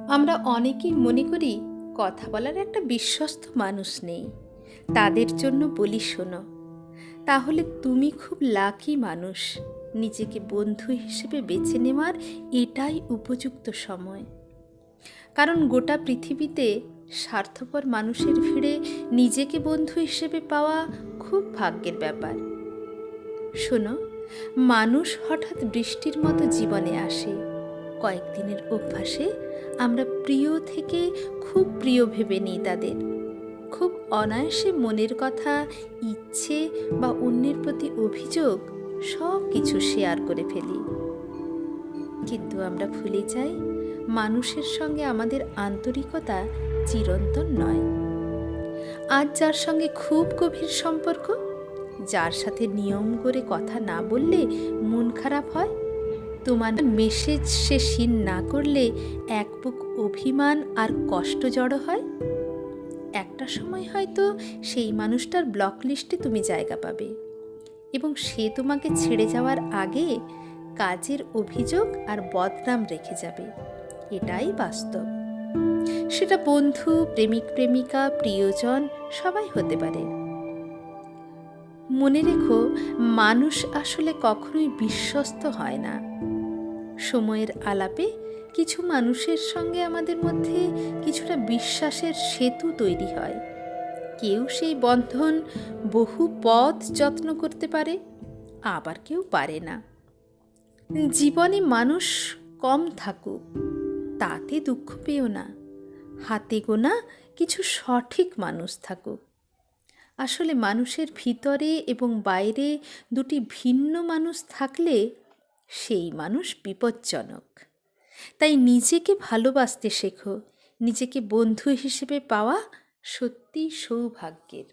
আমরা অনেকেই মনে করি কথা বলার একটা বিশ্বস্ত মানুষ নেই। তাদের জন্য বলি, শোনো, তাহলে তুমি খুব লাকি মানুষ। নিজেকে বন্ধু হিসেবে বেছে নেওয়ার এটাই উপযুক্ত সময়। কারণ গোটা পৃথিবীতে স্বার্থপর মানুষের ভিড়ে নিজেকে বন্ধু হিসেবে পাওয়া খুব ভাগ্যের ব্যাপার। শোনো, মানুষ হঠাৎ বৃষ্টির মতো জীবনে আসে। কয়েকদিনের অভ্যাসে আমরা প্রিয় থেকে খুব প্রিয় ভেবে নিই তাদের। খুব অনায়াসে মনের কথা, ইচ্ছে বা অন্যের প্রতি অভিযোগ সব কিছু শেয়ার করে ফেলি। কিন্তু আমরা ভুলে যাই, মানুষের সঙ্গে আমাদের আন্তরিকতা চিরন্তন নয়। আজ যার সঙ্গে খুব গভীর সম্পর্ক, যার সাথে নিয়ম করে কথা না বললে মন খারাপ হয়, তোমার মেসেজ সে সিন না করলে এক বুক অভিমান আর কষ্ট জড়ো হয়, একটা সময় হয়তো সেই মানুষটার ব্লক লিস্টে তুমি জায়গা পাবে এবং সে তোমাকে ছেড়ে যাওয়ার আগে কাজের অভিযোগ আর বদনাম রেখে যাবে। এটাই বাস্তব। সেটা বন্ধু, প্রেমিক প্রেমিকা, প্রিয়জন সবাই হতে পারে। মনে রেখো, মানুষ আসলে কখনোই বিশ্বস্ত হয় না। সময়ের আলাপে কিছু মানুষের সঙ্গে আমাদের মধ্যে কিছুটা বিশ্বাসের সেতু তৈরি হয়। কেউ সেই বন্ধন বহু পথ যত্ন করতে পারে, আবার কেউ পারে না। জীবনে মানুষ কম থাকুক, তাতে দুঃখ পেও না। হাতে গোনা কিছু সঠিক মানুষ থাকুক। আসলে মানুষের ভিতরে এবং বাইরে দুটি ভিন্ন মানুষ থাকলে সেই মানুষ বিপজ্জনক। তাই নিজেকে ভালোবাসতে শেখো। নিজেকে বন্ধু হিসেবে পাওয়া সত্যিই সৌভাগ্যের।